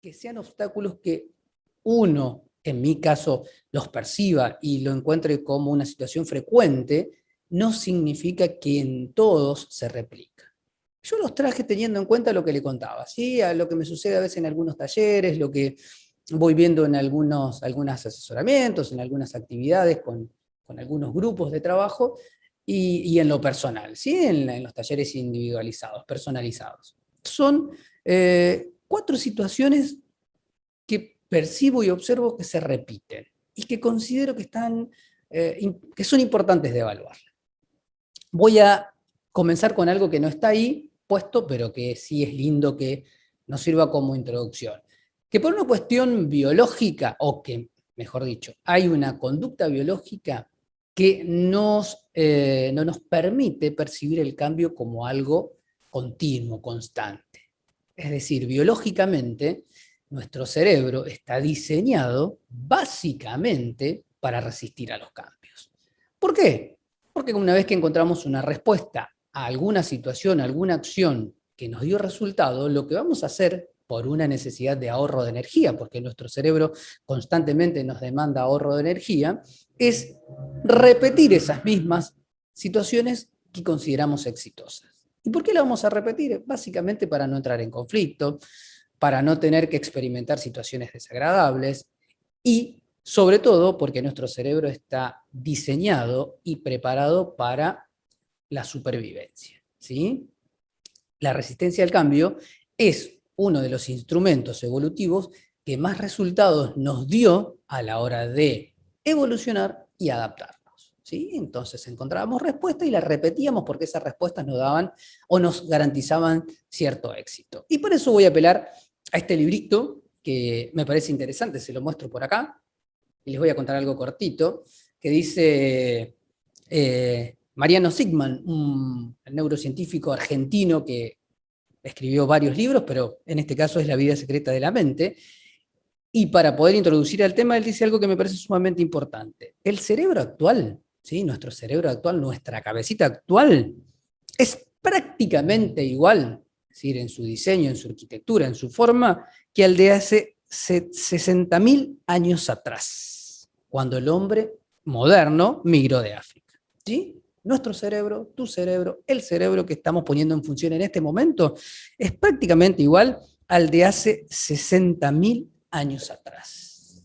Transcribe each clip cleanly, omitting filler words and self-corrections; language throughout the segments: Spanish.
que sean obstáculos que uno, en mi caso, los perciba y lo encuentre como una situación frecuente, no significa que en todos se replica. Yo los traje teniendo en cuenta lo que le contaba, ¿sí? A lo que me sucede a veces en algunos talleres, lo que voy viendo en algunos asesoramientos, en algunas actividades con algunos grupos de trabajo y en lo personal, ¿sí? En los talleres individualizados, personalizados. Son 4 situaciones que percibo y observo que se repiten y que considero que, que son importantes de evaluar. Voy a comenzar con algo que no está ahí puesto, pero que sí es lindo que nos sirva como introducción. Que por una cuestión biológica, o que, mejor dicho, hay una conducta biológica que no nos permite percibir el cambio como algo continuo, constante. Es decir, biológicamente, nuestro cerebro está diseñado básicamente para resistir a los cambios. ¿Por qué? Porque una vez que encontramos una respuesta a alguna situación, a alguna acción que nos dio resultado, lo que vamos a hacer por una necesidad de ahorro de energía, porque nuestro cerebro constantemente nos demanda ahorro de energía, es repetir esas mismas situaciones que consideramos exitosas. ¿Y por qué la vamos a repetir? Básicamente para no entrar en conflicto, para no tener que experimentar situaciones desagradables y sobre todo porque nuestro cerebro está diseñado y preparado para la supervivencia, ¿sí? La resistencia al cambio es uno de los instrumentos evolutivos que más resultados nos dio a la hora de evolucionar y adaptarnos, ¿sí? Entonces encontrábamos respuestas y las repetíamos porque esas respuestas nos daban o nos garantizaban cierto éxito. Y por eso voy a apelar a este librito que me parece interesante, se lo muestro por acá, y les voy a contar algo cortito, que dice Mariano Sigman, un neurocientífico argentino que escribió varios libros, pero en este caso es La vida secreta de la mente, y para poder introducir al tema, él dice algo que me parece sumamente importante. El cerebro actual, ¿sí? Nuestro cerebro actual, nuestra cabecita actual, es prácticamente igual, es decir, en su diseño, en su arquitectura, en su forma, que al de hace 60.000 años atrás, cuando el hombre moderno migró de África. ¿Sí? Nuestro cerebro, tu cerebro, el cerebro que estamos poniendo en función en este momento, es prácticamente igual al de hace 60.000 años atrás.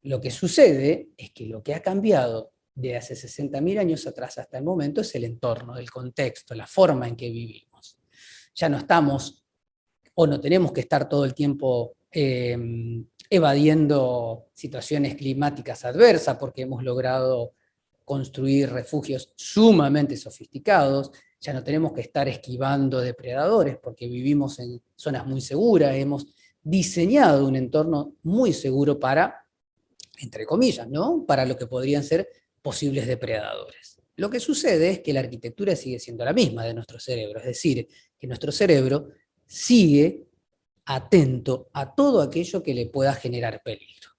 Lo que sucede es que lo que ha cambiado de hace 60.000 años atrás hasta el momento es el entorno, el contexto, la forma en que vivimos. Ya no estamos o no tenemos que estar todo el tiempo evadiendo situaciones climáticas adversas porque hemos logrado construir refugios sumamente sofisticados, ya no tenemos que estar esquivando depredadores porque vivimos en zonas muy seguras, hemos diseñado un entorno muy seguro para, entre comillas, ¿no? Para lo que podrían ser posibles depredadores. Lo que sucede es que la arquitectura sigue siendo la misma de nuestro cerebro, es decir, que nuestro cerebro sigue atento a todo aquello que le pueda generar peligro.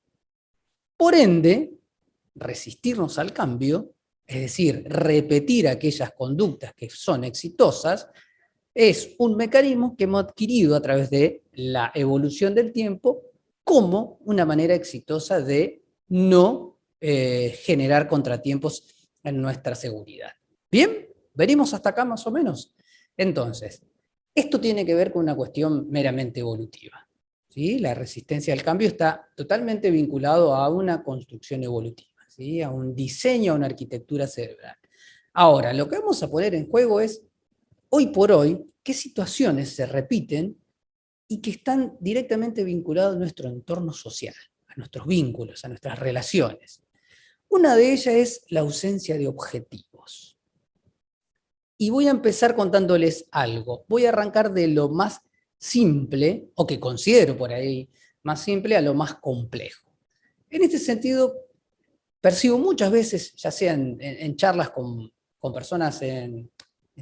Por ende, resistirnos al cambio, es decir, repetir aquellas conductas que son exitosas, es un mecanismo que hemos adquirido a través de la evolución del tiempo como una manera exitosa de no generar contratiempos en nuestra seguridad. Bien, venimos hasta acá más o menos. Entonces, esto tiene que ver con una cuestión meramente evolutiva. ¿Sí? La resistencia al cambio está totalmente vinculado a una construcción evolutiva, ¿sí? A un diseño, a una arquitectura cerebral. Ahora, lo que vamos a poner en juego es, hoy por hoy, qué situaciones se repiten y que están directamente vinculadas a nuestro entorno social, a nuestros vínculos, a nuestras relaciones. Una de ellas es la ausencia de objetivos. Y voy a empezar contándoles algo. Voy a arrancar de lo más simple, o que considero por ahí más simple, a lo más complejo. En este sentido, percibo muchas veces, ya sea en charlas con personas en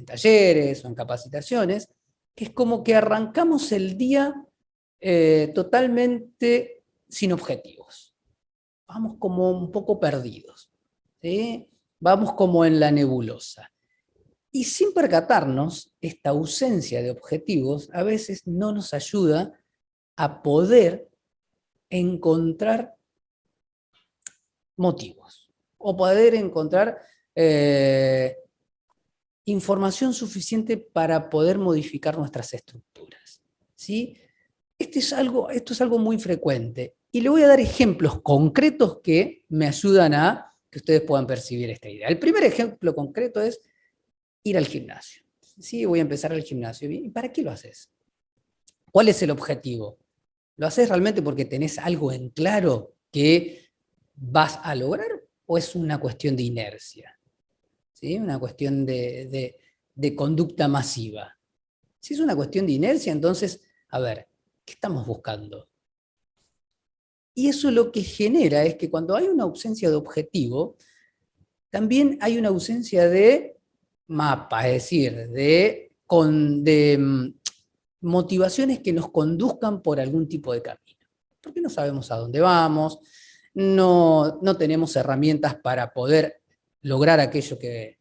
talleres o en capacitaciones, que es como que arrancamos el día totalmente sin objetivos. Vamos como un poco perdidos, ¿sí? Vamos como en la nebulosa. Y sin percatarnos, esta ausencia de objetivos a veces no nos ayuda a poder encontrar motivos o poder encontrar información suficiente para poder modificar nuestras estructuras, ¿sí? Esto es algo muy frecuente y le voy a dar ejemplos concretos que me ayudan a que ustedes puedan percibir esta idea. El primer ejemplo concreto es ir al gimnasio. Sí, voy a empezar al gimnasio. ¿Y para qué lo haces? ¿Cuál es el objetivo? ¿Lo haces realmente porque tenés algo en claro que vas a lograr o es una cuestión de inercia? ¿Sí? Una cuestión de conducta masiva. Si es una cuestión de inercia, entonces, a ver, ¿qué estamos buscando? Y eso lo que genera es que cuando hay una ausencia de objetivo, también hay una ausencia de mapa, es decir, de motivaciones que nos conduzcan por algún tipo de camino. Porque no sabemos a dónde vamos, no tenemos herramientas para poder lograr aquello que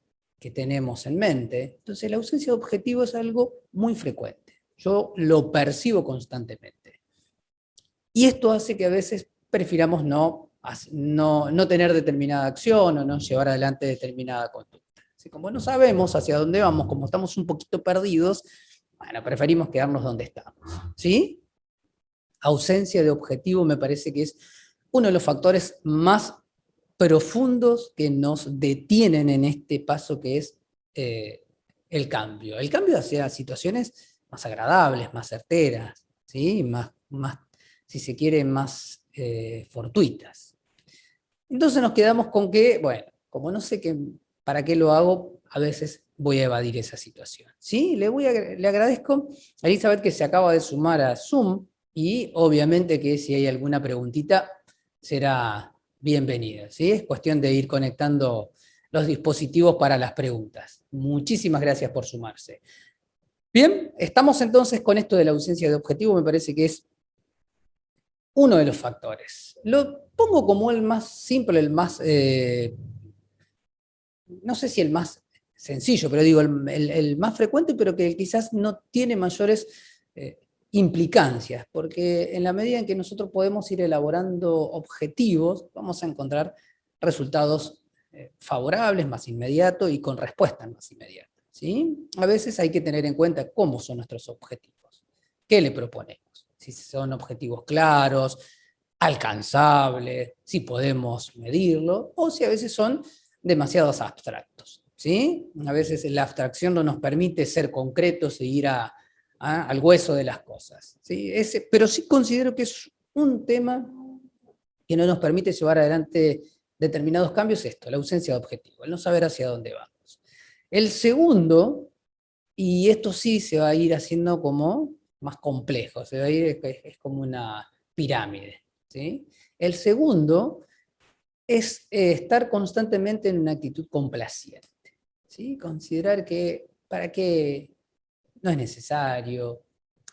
tenemos en mente. Entonces la ausencia de objetivo es algo muy frecuente. Yo lo percibo constantemente. Y esto hace que a veces prefiramos no tener determinada acción o no llevar adelante determinada conducta. Así como no sabemos hacia dónde vamos, como estamos un poquito perdidos, bueno, preferimos quedarnos donde estamos. ¿Sí? Ausencia de objetivo me parece que es uno de los factores más profundos que nos detienen en este paso que es el cambio. El cambio hacia situaciones más agradables, más certeras, ¿sí? Más si se quiere, más fortuitas. Entonces nos quedamos con que, bueno, como no sé para qué lo hago, a veces voy a evadir esa situación. ¿Sí? Le agradezco a Elizabeth que se acaba de sumar a Zoom y obviamente que si hay alguna preguntita será bienvenida. ¿Sí? Es cuestión de ir conectando los dispositivos para las preguntas. Muchísimas gracias por sumarse. Bien, estamos entonces con esto de la ausencia de objetivo, me parece que es uno de los factores. Lo pongo como el más simple, el más, no sé si el más sencillo, pero digo el más frecuente, pero que quizás no tiene mayores implicancias, porque en la medida en que nosotros podemos ir elaborando objetivos, vamos a encontrar resultados favorables, más inmediatos y con respuestas más inmediatas. ¿Sí? A veces hay que tener en cuenta cómo son nuestros objetivos, qué le proponemos, si son objetivos claros, alcanzables, si podemos medirlo, o si a veces son demasiados abstractos. ¿Sí? A veces la abstracción no nos permite ser concretos e ir al hueso de las cosas. ¿Sí? Pero sí considero que es un tema que no nos permite llevar adelante determinados cambios, esto, la ausencia de objetivo, el no saber hacia dónde vamos. El segundo, y esto sí se va a ir haciendo como más complejo, se va a ir, es como una pirámide. ¿Sí? El segundo es estar constantemente en una actitud complaciente. ¿Sí? Considerar que para qué no es necesario,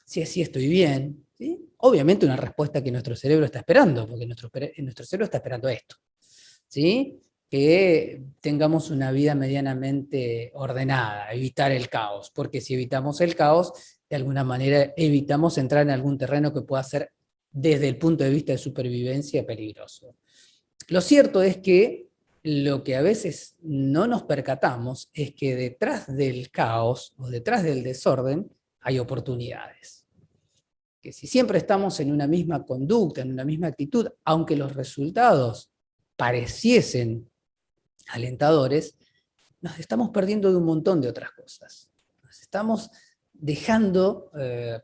si así estoy bien. ¿Sí? Obviamente una respuesta que nuestro cerebro está esperando, porque nuestro cerebro está esperando esto. ¿Sí? Que tengamos una vida medianamente ordenada, evitar el caos, porque si evitamos el caos, de alguna manera evitamos entrar en algún terreno que pueda ser, desde el punto de vista de supervivencia, peligroso. Lo cierto es que lo que a veces no nos percatamos es que detrás del caos o detrás del desorden hay oportunidades. Que si siempre estamos en una misma conducta, en una misma actitud, aunque los resultados pareciesen alentadores, nos estamos perdiendo de un montón de otras cosas. Nos estamos dejando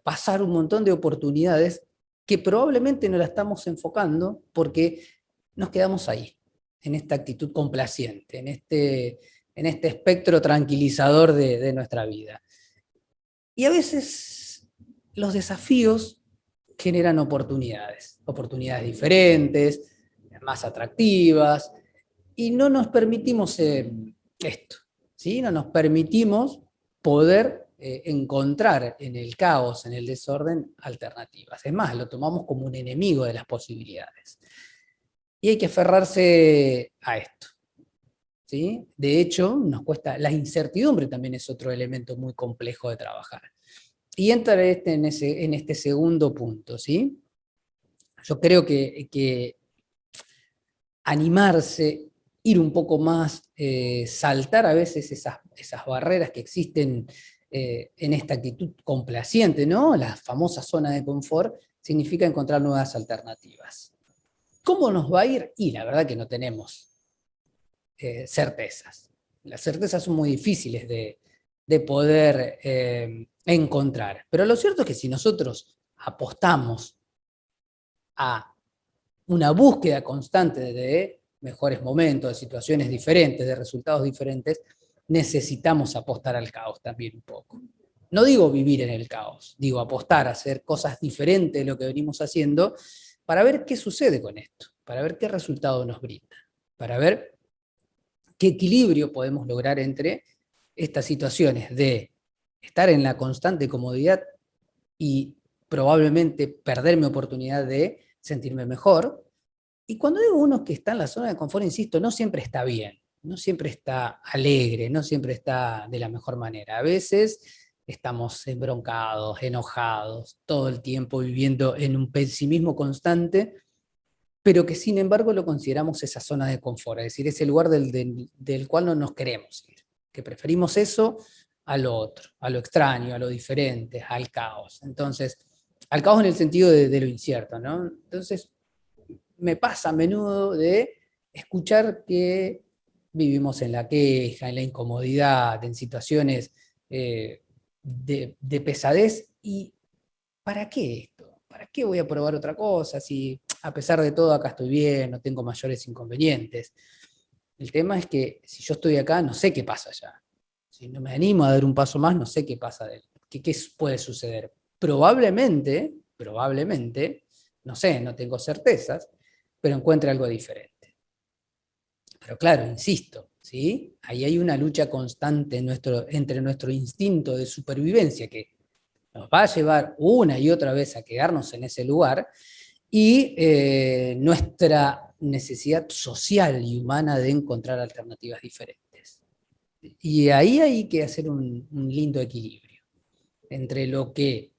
pasar un montón de oportunidades que probablemente no la estamos enfocando porque nos quedamos ahí, en esta actitud complaciente, en este espectro tranquilizador de nuestra vida. Y a veces los desafíos generan oportunidades diferentes, más atractivas, y no nos permitimos esto, ¿sí? No nos permitimos poder encontrar en el caos, en el desorden, alternativas. Es más, lo tomamos como un enemigo de las posibilidades. Y hay que aferrarse a esto. ¿Sí? De hecho, nos cuesta, la incertidumbre también es otro elemento muy complejo de trabajar. Y entra en este segundo punto, ¿sí? Yo creo que animarse, ir un poco más, saltar a veces esas barreras que existen en esta actitud complaciente, ¿no? La famosa zona de confort significa encontrar nuevas alternativas. ¿Cómo nos va a ir? Y la verdad que no tenemos certezas. Las certezas son muy difíciles de poder encontrar. Pero lo cierto es que si nosotros apostamos a una búsqueda constante de mejores momentos, de situaciones diferentes, de resultados diferentes, necesitamos apostar al caos también un poco. No digo vivir en el caos, digo apostar a hacer cosas diferentes de lo que venimos haciendo para ver qué sucede con esto, para ver qué resultado nos brinda, para ver qué equilibrio podemos lograr entre estas situaciones de estar en la constante comodidad y probablemente perder mi oportunidad de sentirme mejor. Y cuando digo uno que está en la zona de confort, insisto, no siempre está bien, no siempre está alegre, no siempre está de la mejor manera. A veces estamos embroncados, enojados, todo el tiempo viviendo en un pesimismo constante, pero que sin embargo lo consideramos esa zona de confort, es decir, ese lugar del cual no nos queremos ir, que preferimos eso a lo otro, a lo extraño, a lo diferente, al caos. Entonces, al caos en el sentido de lo incierto, ¿no? Entonces, me pasa a menudo de escuchar que vivimos en la queja, en la incomodidad, en situaciones de pesadez, y ¿para qué esto? ¿Para qué voy a probar otra cosa si a pesar de todo acá estoy bien, no tengo mayores inconvenientes? El tema es que si yo estoy acá, no sé qué pasa allá. Si no me animo a dar un paso más, no sé qué pasa, qué puede suceder. Probablemente, no sé, no tengo certezas, pero encuentre algo diferente. Pero claro, insisto, ¿sí? Ahí hay una lucha constante entre nuestro instinto de supervivencia que nos va a llevar una y otra vez a quedarnos en ese lugar, y nuestra necesidad social y humana de encontrar alternativas diferentes. Y ahí hay que hacer un lindo equilibrio entre lo que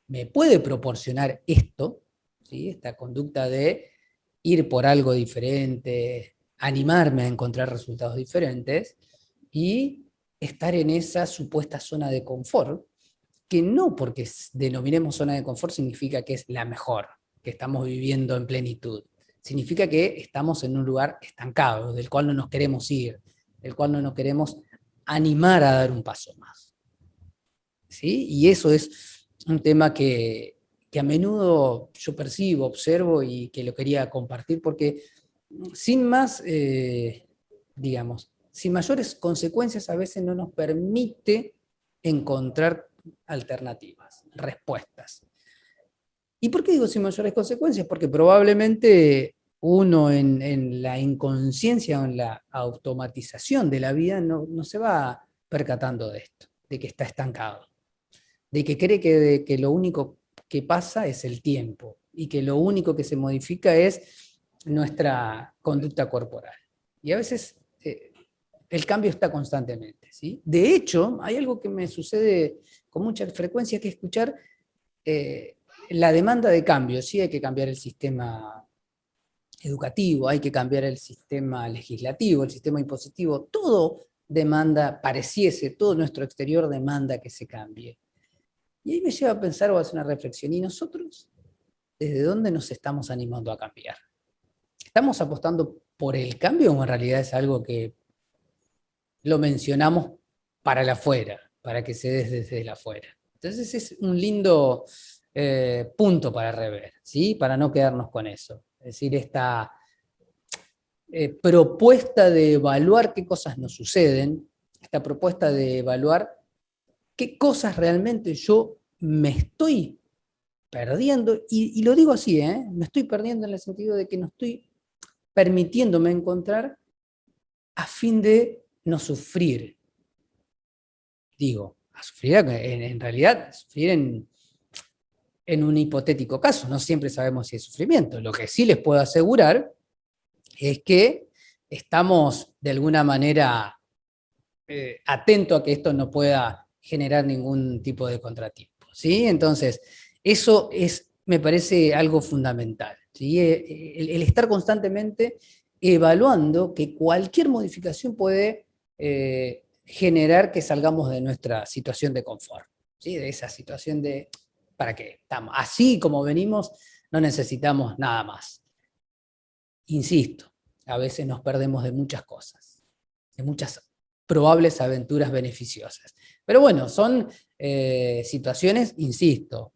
me puede proporcionar esto, ¿sí? Esta conducta de ir por algo diferente, animarme a encontrar resultados diferentes, y estar en esa supuesta zona de confort, que no porque denominemos zona de confort significa que es la mejor, que estamos viviendo en plenitud. Significa que estamos en un lugar estancado, del cual no nos queremos ir, del cual no nos queremos animar a dar un paso más. ¿Sí? Y eso es un tema que a menudo yo percibo, observo y que lo quería compartir porque sin más, digamos, sin mayores consecuencias a veces no nos permite encontrar alternativas, respuestas. ¿Y por qué digo sin mayores consecuencias? Porque probablemente uno en la inconsciencia o en la automatización de la vida no se va percatando de esto, de que está estancado, de que cree que lo único que pasa es el tiempo y que lo único que se modifica es nuestra conducta corporal. Y a veces el cambio está constantemente, ¿sí? De hecho, hay algo que me sucede con mucha frecuencia, que es escuchar eh, la demanda de cambio. Sí, hay que cambiar el sistema educativo, hay que cambiar el sistema legislativo, el sistema impositivo, todo demanda, pareciese, todo nuestro exterior demanda que se cambie. Y ahí me lleva a pensar o a hacer una reflexión, ¿y nosotros desde dónde nos estamos animando a cambiar? ¿Estamos apostando por el cambio o en realidad es algo que lo mencionamos para el afuera, para que se dé desde el afuera? Entonces es un lindo punto para rever, ¿sí? Para no quedarnos con eso. Es decir, esta propuesta de evaluar qué cosas nos suceden, esta propuesta de evaluar qué cosas realmente yo me estoy perdiendo, y lo digo así, me estoy perdiendo en el sentido de que no estoy permitiéndome encontrar a fin de no sufrir. Digo, a sufrir en realidad, sufrir en un hipotético caso, no siempre sabemos si es sufrimiento. Lo que sí les puedo asegurar es que estamos de alguna manera atentos a que esto no pueda generar ningún tipo de contratiempo. ¿sí? Entonces, eso me parece algo fundamental, ¿sí? El estar constantemente evaluando que cualquier modificación puede generar que salgamos de nuestra situación de confort, ¿sí? De esa situación de, ¿para qué? Estamos así como venimos, no necesitamos nada más. Insisto, a veces nos perdemos de muchas cosas, de muchas probables aventuras beneficiosas. Pero bueno, son situaciones, insisto,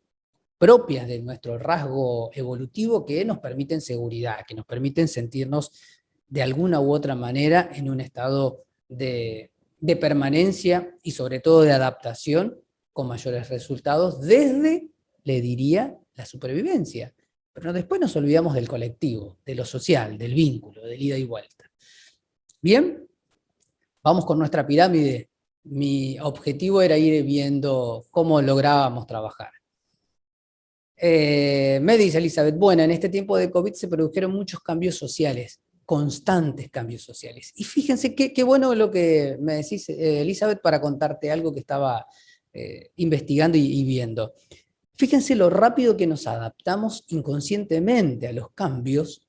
propias de nuestro rasgo evolutivo que nos permiten seguridad, que nos permiten sentirnos de alguna u otra manera en un estado de permanencia y sobre todo de adaptación con mayores resultados desde, le diría, la supervivencia. Pero después nos olvidamos del colectivo, de lo social, del vínculo, del ida y vuelta. Bien, vamos con nuestra pirámide. Mi objetivo era ir viendo cómo lográbamos trabajar. Me dice Elizabeth, bueno, en este tiempo de COVID se produjeron muchos cambios sociales, constantes cambios sociales. Y fíjense qué bueno lo que me decís, Elizabeth, para contarte algo que estaba investigando y viendo. Fíjense lo rápido que nos adaptamos inconscientemente a los cambios,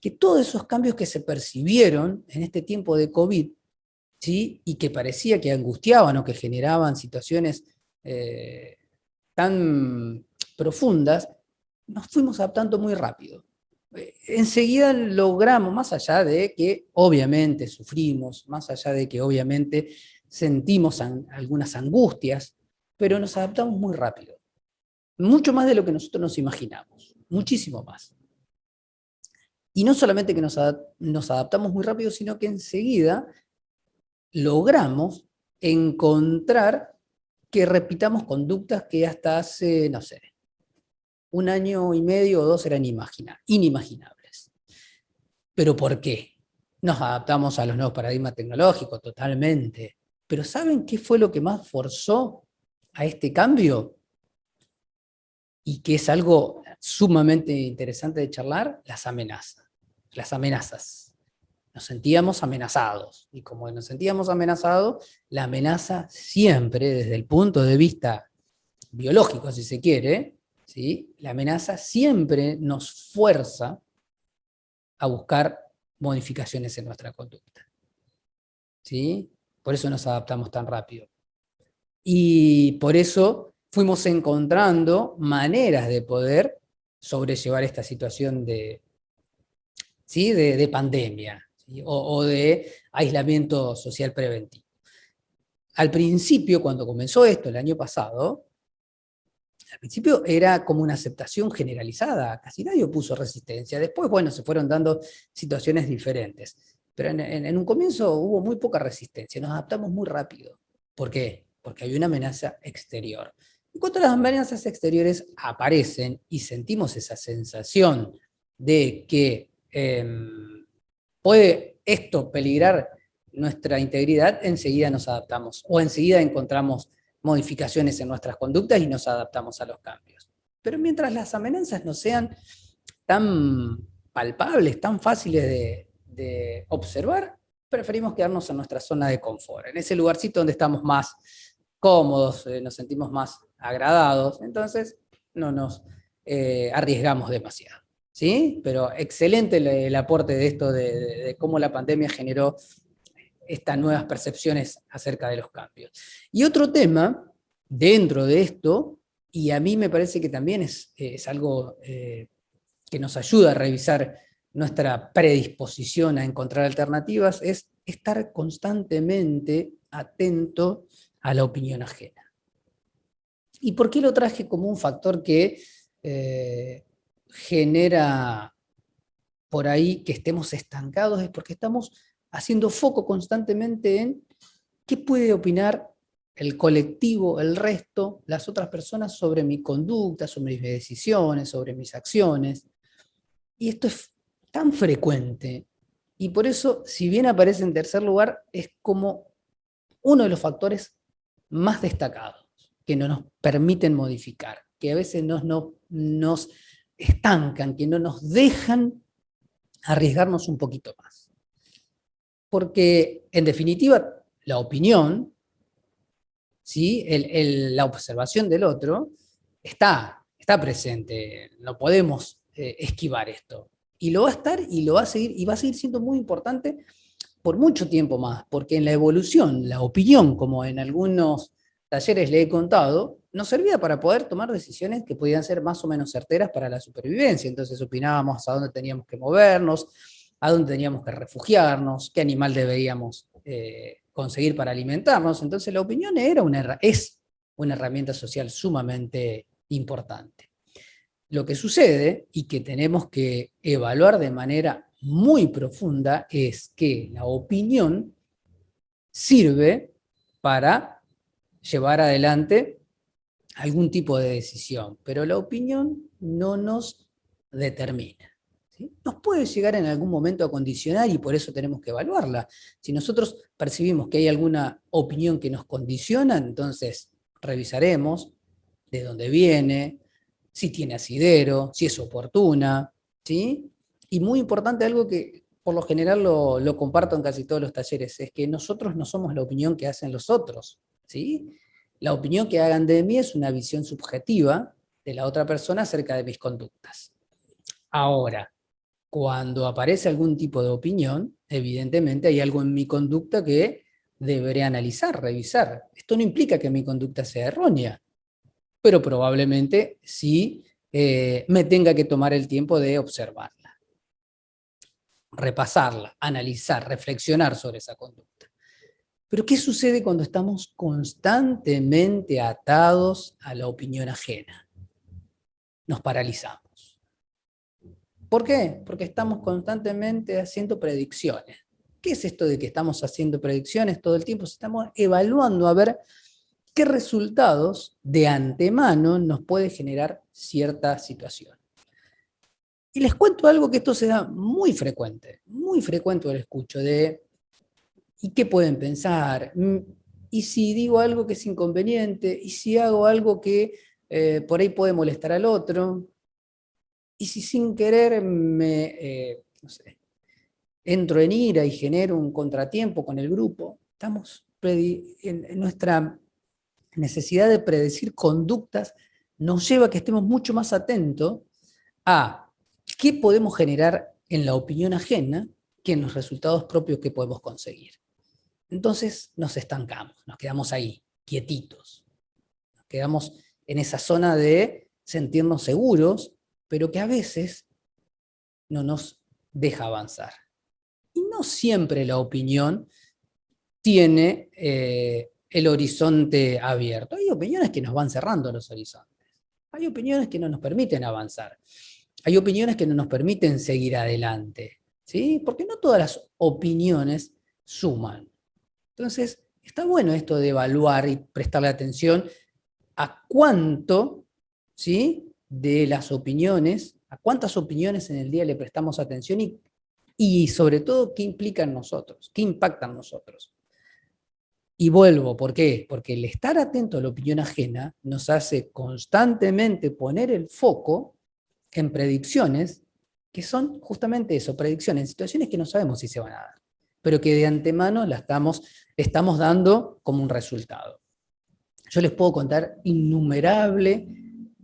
que todos esos cambios que se percibieron en este tiempo de COVID, ¿sí? Y que parecía que angustiaban o que generaban situaciones tan profundas, nos fuimos adaptando muy rápido. Enseguida logramos, más allá de que obviamente sufrimos, más allá de que obviamente sentimos algunas angustias, pero nos adaptamos muy rápido. Mucho más de lo que nosotros nos imaginamos, muchísimo más. Y no solamente que nos adaptamos muy rápido, sino que enseguida logramos encontrar que repitamos conductas que hasta hace, no sé, 1 año y medio o 2 eran inimaginables. ¿Pero por qué? Nos adaptamos a los nuevos paradigmas tecnológicos totalmente. Pero ¿saben qué fue lo que más forzó a este cambio? Y que es algo sumamente interesante de charlar, las amenazas. Las amenazas. Nos sentíamos amenazados. Y como nos sentíamos amenazados, la amenaza siempre, desde el punto de vista biológico, si se quiere, ¿sí? La amenaza siempre nos fuerza a buscar modificaciones en nuestra conducta, ¿sí? Por eso nos adaptamos tan rápido. Y por eso fuimos encontrando maneras de poder sobrellevar esta situación ¿sí? de pandemia, ¿sí? o de aislamiento social preventivo. Al principio, cuando comenzó esto el año pasado, al principio era como una aceptación generalizada, casi nadie opuso resistencia. Después, bueno, se fueron dando situaciones diferentes. Pero en un comienzo hubo muy poca resistencia, nos adaptamos muy rápido. ¿Por qué? Porque había una amenaza exterior. En cuanto las amenazas exteriores aparecen y sentimos esa sensación de que puede esto peligrar nuestra integridad, enseguida nos adaptamos o enseguida encontramos modificaciones en nuestras conductas y nos adaptamos a los cambios. Pero mientras las amenazas no sean tan palpables, tan fáciles de observar, preferimos quedarnos en nuestra zona de confort, en ese lugarcito donde estamos más cómodos, nos sentimos más agradados, entonces no nos arriesgamos demasiado. ¿Sí? Pero excelente el aporte de esto, de cómo la pandemia generó estas nuevas percepciones acerca de los cambios. Y otro tema dentro de esto, y a mí me parece que también es algo que nos ayuda a revisar nuestra predisposición a encontrar alternativas, es estar constantemente atento a la opinión ajena. ¿Y por qué lo traje como un factor que genera por ahí que estemos estancados? Es porque estamos haciendo foco constantemente en qué puede opinar el colectivo, el resto, las otras personas sobre mi conducta, sobre mis decisiones, sobre mis acciones. Y esto es tan frecuente. Y por eso, si bien aparece en tercer lugar, es como uno de los factores más destacados que no nos permiten modificar, que a veces nos estancan, que no nos dejan arriesgarnos un poquito más. Porque, en definitiva, la opinión ¿sí? La observación del otro está presente, no podemos esquivar esto. Y lo va a estar y lo va a seguir, y va a seguir siendo muy importante por mucho tiempo más, porque en la evolución, la opinión, como en algunos talleres le he contado, nos servía para poder tomar decisiones que podían ser más o menos certeras para la supervivencia. Entonces opinábamos a dónde teníamos que movernos, a dónde teníamos que refugiarnos, qué animal deberíamos conseguir para alimentarnos. Entonces la opinión es una herramienta social sumamente importante. Lo que sucede y que tenemos que evaluar de manera muy profunda es que la opinión sirve para llevar adelante algún tipo de decisión, pero la opinión no nos determina. ¿Sí? Nos puede llegar en algún momento a condicionar y por eso tenemos que evaluarla. Si nosotros percibimos que hay alguna opinión que nos condiciona, entonces revisaremos de dónde viene, si tiene asidero, si es oportuna, ¿sí? Y muy importante, algo que por lo general lo comparto en casi todos los talleres, es que nosotros no somos la opinión que hacen los otros, ¿sí? La opinión que hagan de mí es una visión subjetiva de la otra persona acerca de mis conductas. Ahora, cuando aparece algún tipo de opinión, evidentemente hay algo en mi conducta que deberé analizar, revisar. Esto no implica que mi conducta sea errónea, pero probablemente sí me tenga que tomar el tiempo de observarla, repasarla, analizar, reflexionar sobre esa conducta. Pero ¿qué sucede cuando estamos constantemente atados a la opinión ajena? Nos paralizamos. ¿Por qué? Porque estamos constantemente haciendo predicciones. ¿Qué es esto de que estamos haciendo predicciones todo el tiempo? Estamos evaluando a ver qué resultados de antemano nos puede generar cierta situación. Y les cuento algo que esto se da muy frecuente lo escucho, de ¿y qué pueden pensar? ¿Y si digo algo que es inconveniente? ¿Y si hago algo que por ahí puede molestar al otro? ¿Y si sin querer no sé, entro en ira y genero un contratiempo con el grupo? Estamos en nuestra necesidad de predecir conductas nos lleva a que estemos mucho más atentos a qué podemos generar en la opinión ajena que en los resultados propios que podemos conseguir. Entonces nos estancamos, nos quedamos ahí, quietitos, nos quedamos en esa zona de sentirnos seguros, pero que a veces no nos deja avanzar. Y no siempre la opinión tiene el horizonte abierto. Hay opiniones que nos van cerrando los horizontes. Hay opiniones que no nos permiten avanzar. Hay opiniones que no nos permiten seguir adelante. ¿Sí? Porque no todas las opiniones suman. Entonces, está bueno esto de evaluar y prestarle atención a cuánto, ¿sí? De las opiniones, a cuántas opiniones en el día le prestamos atención y sobre todo qué implican nosotros, qué impactan nosotros. Y vuelvo, ¿por qué? Porque el estar atento a la opinión ajena nos hace constantemente poner el foco en predicciones que son justamente eso, predicciones, situaciones que no sabemos si se van a dar, pero que de antemano estamos dando como un resultado. Yo les puedo contar innumerables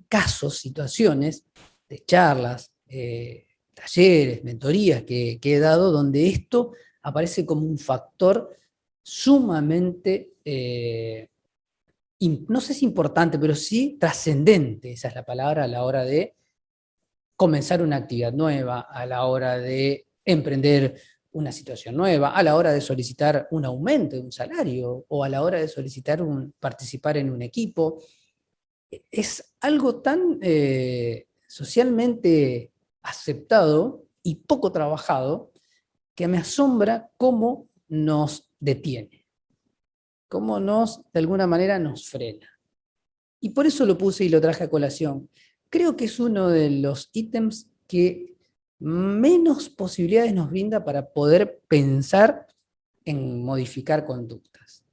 casos, situaciones de charlas, talleres, mentorías que he dado, donde esto aparece como un factor sumamente, no sé si importante, pero sí trascendente, esa es la palabra, a la hora de comenzar una actividad nueva, a la hora de emprender una situación nueva, a la hora de solicitar un aumento de un salario o a la hora de solicitar participar en un equipo. Es algo tan socialmente aceptado y poco trabajado que me asombra cómo nos detiene, cómo de alguna manera nos frena. Y por eso lo puse y lo traje a colación. Creo que es uno de los ítems que menos posibilidades nos brinda para poder pensar en modificar conductas.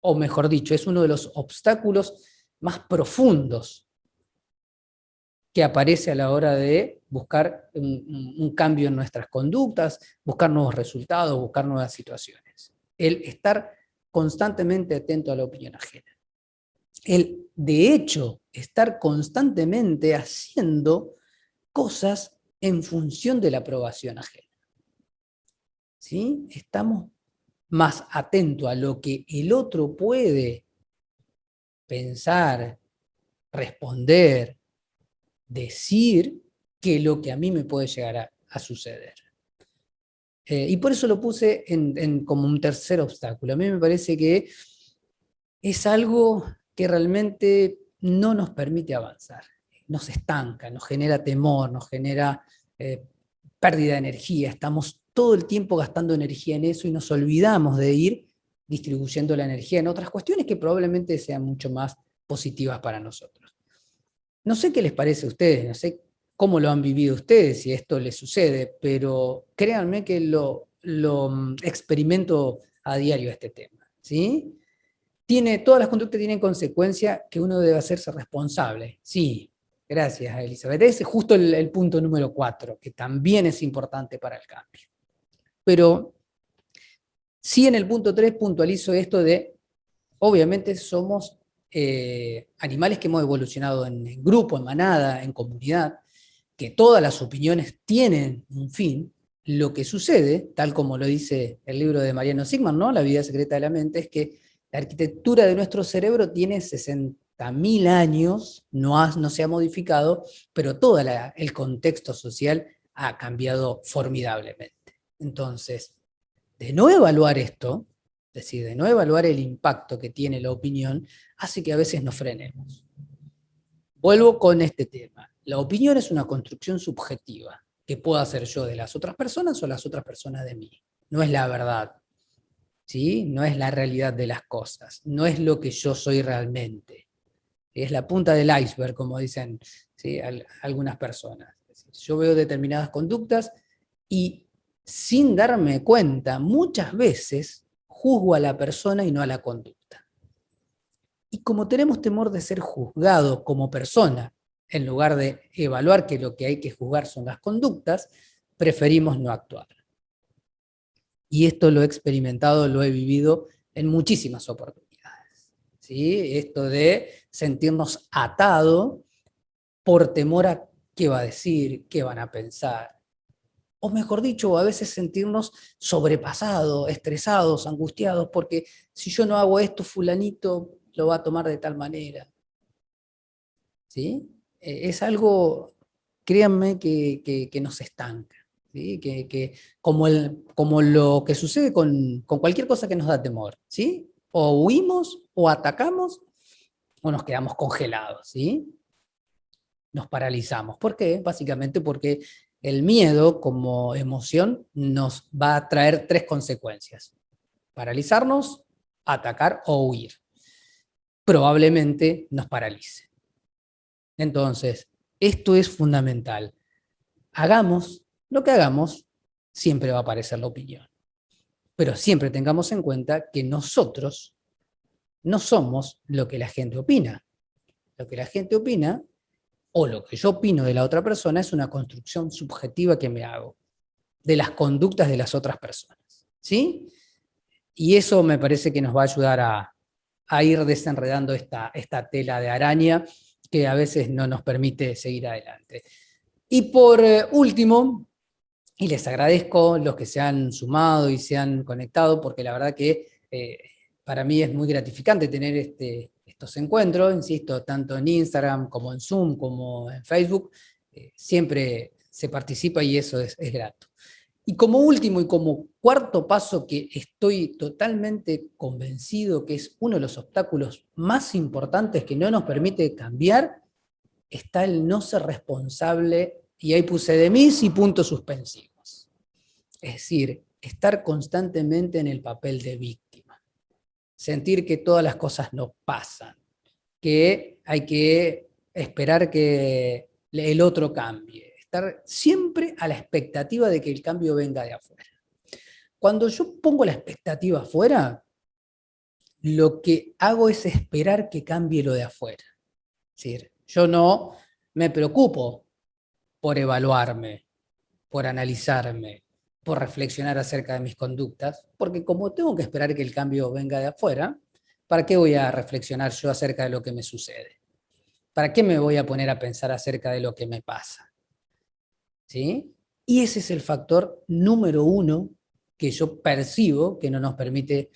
O mejor dicho, es uno de los obstáculos más profundos que aparece a la hora de buscar un cambio en nuestras conductas, buscar nuevos resultados, buscar nuevas situaciones. El estar constantemente atento a la opinión ajena. el, de hecho, estar constantemente haciendo cosas en función de la aprobación ajena. ¿Sí? Estamos más atentos a lo que el otro puede pensar, responder, decir, que lo que a mí me puede llegar a suceder. Y por eso lo puse como un tercer obstáculo. A mí me parece que es algo que realmente no nos permite avanzar, nos estanca, nos genera temor, nos genera eh, pérdida de energía, estamos todo el tiempo gastando energía en eso y nos olvidamos de ir distribuyendo la energía en otras cuestiones que probablemente sean mucho más positivas para nosotros. No sé qué les parece a ustedes, no sé cómo lo han vivido ustedes, si esto les sucede, pero créanme que lo experimento a diario este tema, ¿sí? Todas las conductas tienen consecuencia que uno debe hacerse responsable. Sí, gracias, Elizabeth. Ese es justo el punto número 4, que también es importante para el cambio. Pero sí, en el punto 3 puntualizo esto de, obviamente somos animales que hemos evolucionado en grupo, en manada, en comunidad, que todas las opiniones tienen un fin. Lo que sucede, tal como lo dice el libro de Mariano Sigman, ¿no? La vida secreta de la mente, es que la arquitectura de nuestro cerebro tiene 60.000 años, no se ha modificado, pero todo el contexto social ha cambiado formidablemente. Entonces, de no evaluar esto, es decir, de no evaluar el impacto que tiene la opinión, hace que a veces nos frenemos. Vuelvo con este tema. La opinión es una construcción subjetiva que puedo hacer yo de las otras personas o las otras personas de mí. No es la verdad, ¿sí? No es la realidad de las cosas, no es lo que yo soy realmente. Es la punta del iceberg, como dicen, ¿sí? Algunas personas. Es decir, yo veo determinadas conductas y sin darme cuenta, muchas veces juzgo a la persona y no a la conducta. Y como tenemos temor de ser juzgados como persona, en lugar de evaluar que lo que hay que juzgar son las conductas, preferimos no actuar. Y esto lo he experimentado, lo he vivido en muchísimas oportunidades. ¿Sí? Esto de sentirnos atados por temor a qué va a decir, qué van a pensar. O mejor dicho, a veces sentirnos sobrepasados, estresados, angustiados, porque si yo no hago esto, fulanito lo va a tomar de tal manera. ¿Sí? Es algo, créanme, que nos estanca. ¿Sí? Como lo que sucede con cualquier cosa que nos da temor. ¿Sí? O huimos, o atacamos, o nos quedamos congelados. ¿Sí? Nos paralizamos. ¿Por qué? Básicamente porque el miedo como emoción nos va a traer tres consecuencias: paralizarnos, atacar o huir. Probablemente nos paralice. Entonces, esto es fundamental. Hagamos lo que hagamos, siempre va a aparecer la opinión. Pero siempre tengamos en cuenta que nosotros no somos lo que la gente opina. Lo que la gente opina o lo que yo opino de la otra persona es una construcción subjetiva que me hago de las conductas de las otras personas. ¿Sí? Y eso me parece que nos va a ayudar a ir desenredando esta tela de araña que a veces no nos permite seguir adelante. Y por último, y les agradezco los que se han sumado y se han conectado, porque la verdad que para mí es muy gratificante tener estos encuentros, insisto, tanto en Instagram como en Zoom, como en Facebook, siempre se participa y eso es grato. Y como último y como cuarto paso que estoy totalmente convencido que es uno de los obstáculos más importantes que no nos permite cambiar, está el no ser responsable, y ahí puse de mis y puntos suspensivos. Es decir, estar constantemente en el papel de víctima. Sentir que todas las cosas no pasan, que hay que esperar que el otro cambie. Estar siempre a la expectativa de que el cambio venga de afuera. Cuando yo pongo la expectativa afuera, lo que hago es esperar que cambie lo de afuera. Es decir, yo no me preocupo por evaluarme, por analizarme, por reflexionar acerca de mis conductas, porque como tengo que esperar que el cambio venga de afuera, ¿para qué voy a reflexionar yo acerca de lo que me sucede? ¿Para qué me voy a poner a pensar acerca de lo que me pasa? ¿Sí? Y ese es el factor número uno que yo percibo que no nos permite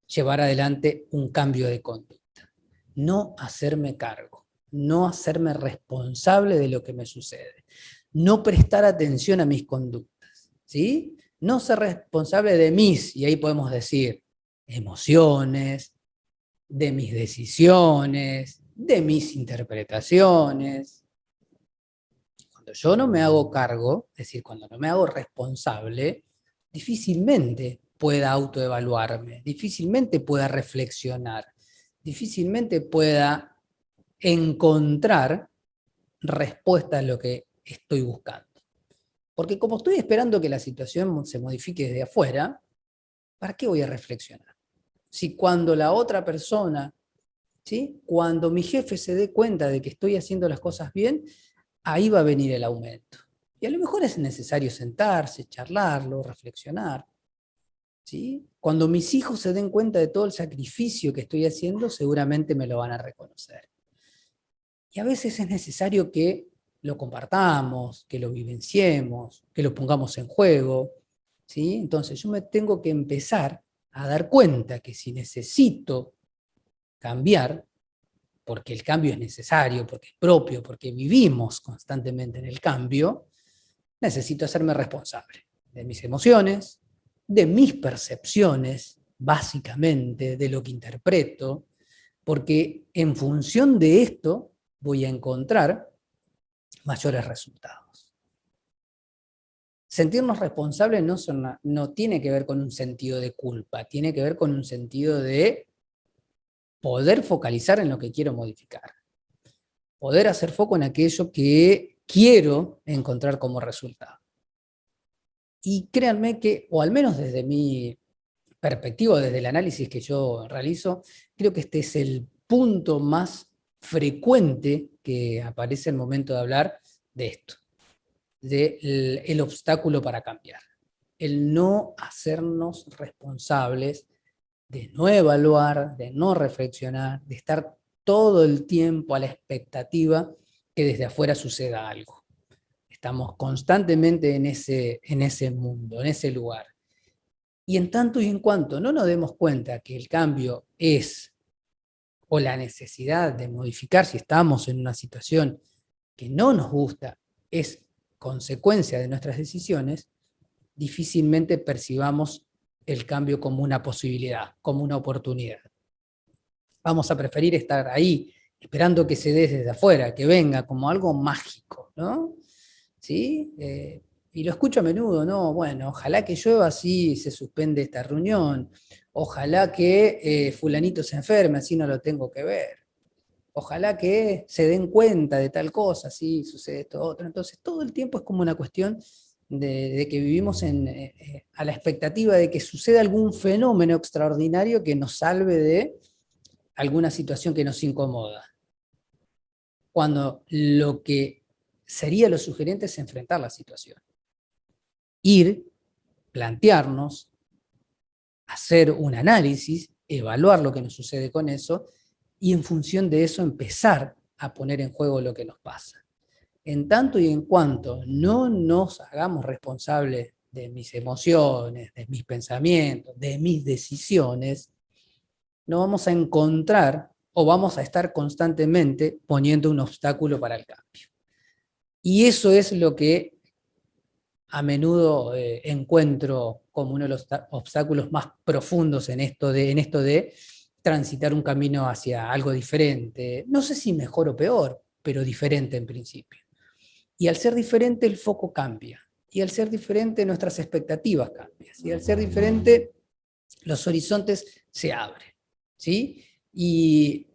llevar adelante un cambio de conducta. No hacerme cargo, no hacerme responsable de lo que me sucede, no prestar atención a mis conductas, ¿sí? No ser responsable de mis, y ahí podemos decir, emociones, de mis decisiones, de mis interpretaciones. Cuando yo no me hago cargo, es decir, cuando no me hago responsable, difícilmente pueda autoevaluarme, difícilmente pueda reflexionar, difícilmente pueda encontrar respuesta a lo que estoy buscando. Porque como estoy esperando que la situación se modifique desde afuera, ¿para qué voy a reflexionar? Si cuando la otra persona, ¿sí? Cuando mi jefe se dé cuenta de que estoy haciendo las cosas bien, ahí va a venir el aumento. Y a lo mejor es necesario sentarse, charlarlo, reflexionar. ¿Sí? Cuando mis hijos se den cuenta de todo el sacrificio que estoy haciendo, seguramente me lo van a reconocer. Y a veces es necesario que lo compartamos, que lo vivenciemos, que lo pongamos en juego. ¿Sí? Entonces yo me tengo que empezar a dar cuenta que si necesito cambiar, porque el cambio es necesario, porque es propio, porque vivimos constantemente en el cambio, necesito hacerme responsable de mis emociones, de mis percepciones, básicamente, de lo que interpreto, porque en función de esto voy a encontrar mayores resultados. Sentirnos responsables no tiene que ver con un sentido de culpa, tiene que ver con un sentido de poder focalizar en lo que quiero modificar, poder hacer foco en aquello que quiero encontrar como resultado. Y créanme que, o al menos desde mi perspectiva, desde el análisis que yo realizo, creo que este es el punto más frecuente que aparece al momento de hablar de esto, del obstáculo para cambiar. El no hacernos responsables, de no evaluar, de no reflexionar, de estar todo el tiempo a la expectativa que desde afuera suceda algo. Estamos constantemente en ese mundo, en ese lugar. Y en tanto y en cuanto no nos demos cuenta que el cambio es, o la necesidad de modificar si estamos en una situación que no nos gusta, es consecuencia de nuestras decisiones, difícilmente percibamos el cambio como una posibilidad, como una oportunidad. Vamos a preferir estar ahí, esperando que se dé desde afuera, que venga como algo mágico, ¿no? ¿Sí? Y lo escucho a menudo, ¿no? Bueno, ojalá que llueva, así se suspende esta reunión. Ojalá que fulanito se enferme, así no lo tengo que ver. Ojalá que se den cuenta de tal cosa, así sucede esto otro. Entonces, todo el tiempo es como una cuestión de que vivimos a la expectativa de que suceda algún fenómeno extraordinario que nos salve de alguna situación que nos incomoda. Cuando lo que sería lo sugerente es enfrentar la situación. Ir, plantearnos, hacer un análisis, evaluar lo que nos sucede con eso y en función de eso empezar a poner en juego lo que nos pasa. En tanto y en cuanto no nos hagamos responsables de mis emociones, de mis pensamientos, de mis decisiones, no vamos a encontrar o vamos a estar constantemente poniendo un obstáculo para el cambio. Y eso es lo que a menudo encuentro como uno de los obstáculos más profundos en esto de transitar un camino hacia algo diferente. No sé si mejor o peor, pero diferente en principio. Y al ser diferente el foco cambia. Y al ser diferente nuestras expectativas cambian. Y al ser diferente los horizontes se abren. ¿Sí? Y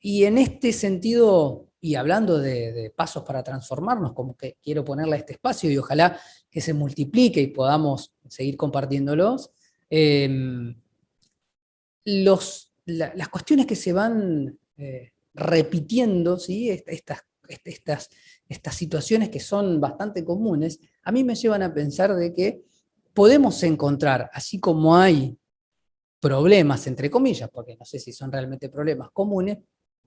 en este sentido, y hablando de pasos para transformarnos, como que quiero ponerle a este espacio y ojalá que se multiplique y podamos seguir compartiéndolos, las cuestiones que se van repitiendo, ¿sí? Estas situaciones que son bastante comunes, a mí me llevan a pensar de que podemos encontrar, así como hay problemas, entre comillas, porque no sé si son realmente problemas comunes,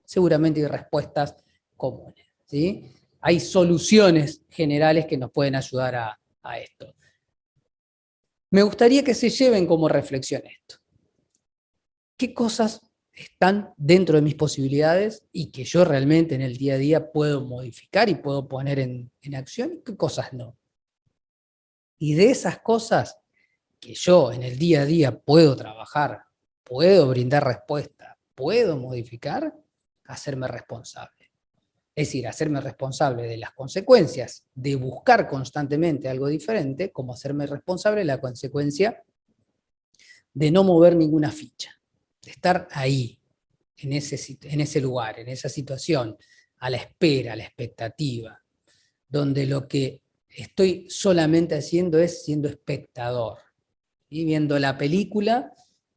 seguramente hay respuestas comunes, ¿sí? Hay soluciones generales que nos pueden ayudar a esto. Me gustaría que se lleven como reflexión esto. ¿Qué cosas están dentro de mis posibilidades y que yo realmente en el día a día puedo modificar y puedo poner en acción y qué cosas no? Y de esas cosas que yo en el día a día puedo trabajar, puedo brindar respuesta, puedo modificar, hacerme responsable. Es decir, hacerme responsable de las consecuencias de buscar constantemente algo diferente, como hacerme responsable de la consecuencia de no mover ninguna ficha, de estar ahí, en ese lugar, en esa situación, a la espera, a la expectativa, donde lo que estoy solamente haciendo es siendo espectador, y viendo la película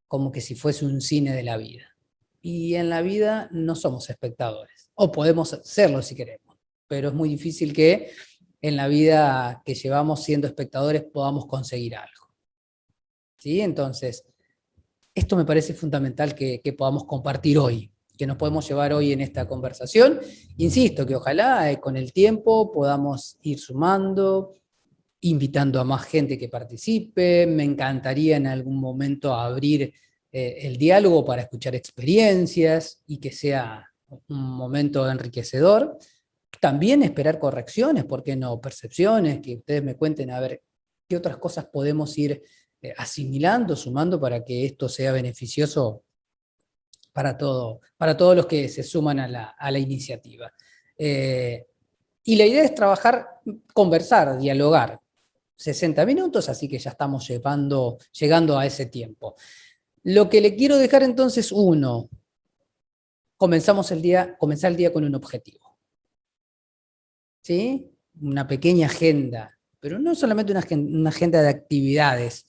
como que si fuese un cine de la vida. Y en la vida no somos espectadores, o podemos serlo si queremos, pero es muy difícil que en la vida que llevamos siendo espectadores podamos conseguir algo. ¿Sí? Entonces, esto me parece fundamental que podamos compartir hoy, que nos podemos llevar hoy en esta conversación. Insisto, que ojalá con el tiempo podamos ir sumando, invitando a más gente que participe. Me encantaría en algún momento abrir el diálogo para escuchar experiencias y que sea un momento enriquecedor. También esperar correcciones, ¿por qué no? Percepciones, que ustedes me cuenten a ver qué otras cosas podemos ir asimilando, sumando para que esto sea beneficioso para todos los que se suman a la iniciativa. Y la idea es trabajar, conversar, dialogar. 60 minutos, así que ya estamos llegando a ese tiempo. Lo que le quiero dejar entonces, uno, comenzar el día con un objetivo. ¿Sí? Una pequeña agenda, pero no solamente una agenda de actividades,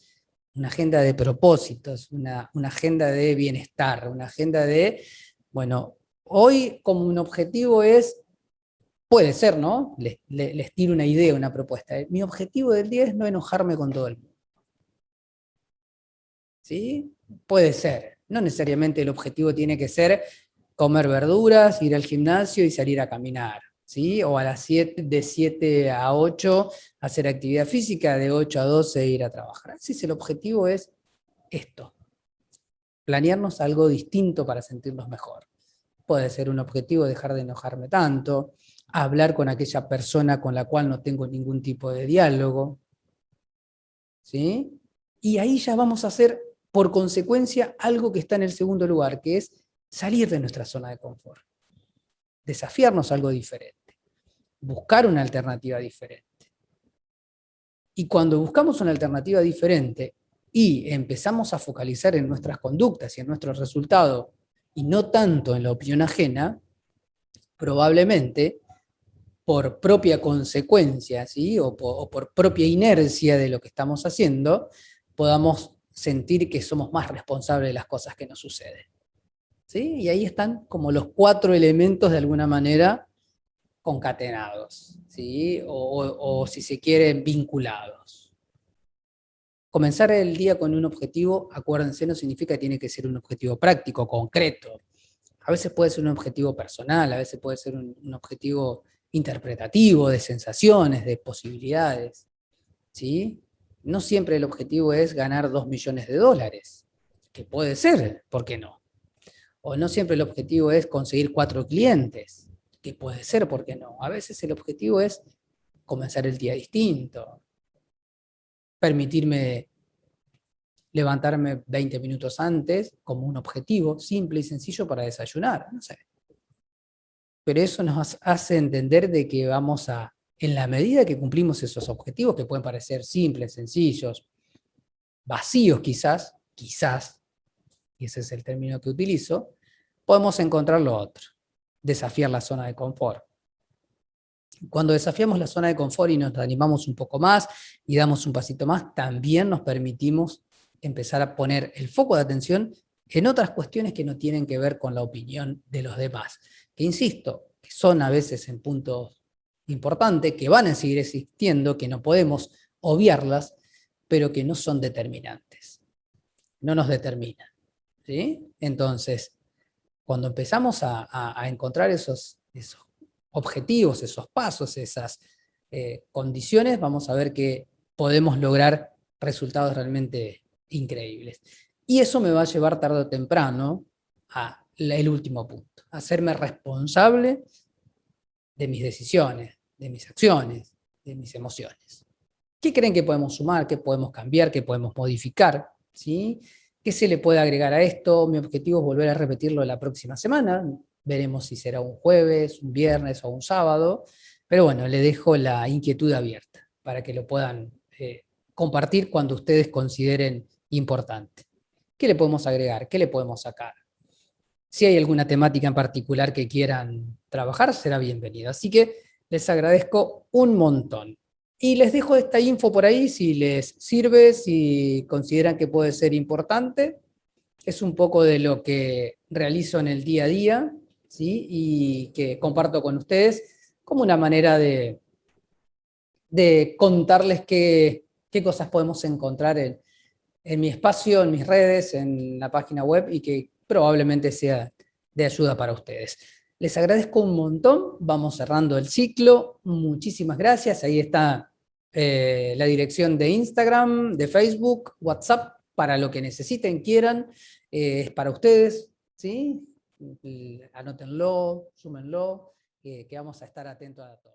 una agenda de propósitos, una agenda de bienestar, una agenda de, bueno, hoy como un objetivo es, puede ser, ¿no? Les tiro una idea, una propuesta. Mi objetivo del día es no enojarme con todo el mundo. ¿Sí? Puede ser. No necesariamente el objetivo tiene que ser comer verduras, ir al gimnasio y salir a caminar. ¿Sí? O a las 7, de 7 a 8 hacer actividad física, de 8 a 12 ir a trabajar. Si el objetivo es esto, planearnos algo distinto para sentirnos mejor. Puede ser un objetivo dejar de enojarme tanto, hablar con aquella persona con la cual no tengo ningún tipo de diálogo. ¿Sí? Y ahí ya vamos a hacer, por consecuencia, algo que está en el segundo lugar, que es salir de nuestra zona de confort, desafiarnos a algo diferente, buscar una alternativa diferente. Y cuando buscamos una alternativa diferente y empezamos a focalizar en nuestras conductas y en nuestros resultados, y no tanto en la opinión ajena, probablemente por propia consecuencia, ¿sí? o por propia inercia de lo que estamos haciendo, podamos sentir que somos más responsables de las cosas que nos suceden. ¿Sí? Y ahí están como los 4 elementos de alguna manera concatenados, ¿sí? o si se quiere, vinculados. Comenzar el día con un objetivo, acuérdense, no significa que tiene que ser un objetivo práctico, concreto. A veces puede ser un objetivo personal, a veces puede ser un objetivo interpretativo, de sensaciones, de posibilidades. ¿Sí? No siempre el objetivo es ganar 2 millones de dólares, que puede ser, ¿por qué no? O no siempre el objetivo es conseguir 4 clientes, que puede ser, ¿por qué no? A veces el objetivo es comenzar el día distinto, permitirme levantarme 20 minutos antes como un objetivo simple y sencillo para desayunar, no sé. Pero eso nos hace entender de que vamos a, en la medida que cumplimos esos objetivos, que pueden parecer simples, sencillos, vacíos quizás, y ese es el término que utilizo, podemos encontrar lo otro, desafiar la zona de confort. Cuando desafiamos la zona de confort y nos animamos un poco más y damos un pasito más, también nos permitimos empezar a poner el foco de atención en otras cuestiones que no tienen que ver con la opinión de los demás. Que insisto, que son a veces en puntos importantes, que van a seguir existiendo, que no podemos obviarlas, pero que no son determinantes. No nos determinan. ¿sí? Entonces, cuando empezamos a encontrar esos objetivos, esos pasos, esas condiciones, vamos a ver que podemos lograr resultados realmente increíbles. Y eso me va a llevar tarde o temprano el último punto, hacerme responsable de mis decisiones, de mis acciones, de mis emociones. ¿Qué creen que podemos sumar? ¿Qué podemos cambiar? ¿Qué podemos modificar? ¿Sí? ¿Qué se le puede agregar a esto? Mi objetivo es volver a repetirlo la próxima semana. Veremos si será un jueves, un viernes o un sábado. Pero bueno, le dejo la inquietud abierta para que lo puedan compartir cuando ustedes consideren importante. ¿Qué le podemos agregar? ¿Qué le podemos sacar? Si hay alguna temática en particular que quieran trabajar, será bienvenido. Así que les agradezco un montón. Y les dejo esta info por ahí si les sirve, si consideran que puede ser importante. Es un poco de lo que realizo en el día a día, ¿sí? Y que comparto con ustedes como una manera de contarles qué cosas podemos encontrar en mi espacio, en mis redes, en la página web y que probablemente sea de ayuda para ustedes. Les agradezco un montón, vamos cerrando el ciclo, muchísimas gracias, ahí está la dirección de Instagram, de Facebook, WhatsApp, para lo que necesiten, quieran, es para ustedes, ¿sí? Anótenlo, súmenlo, que vamos a estar atentos a todos.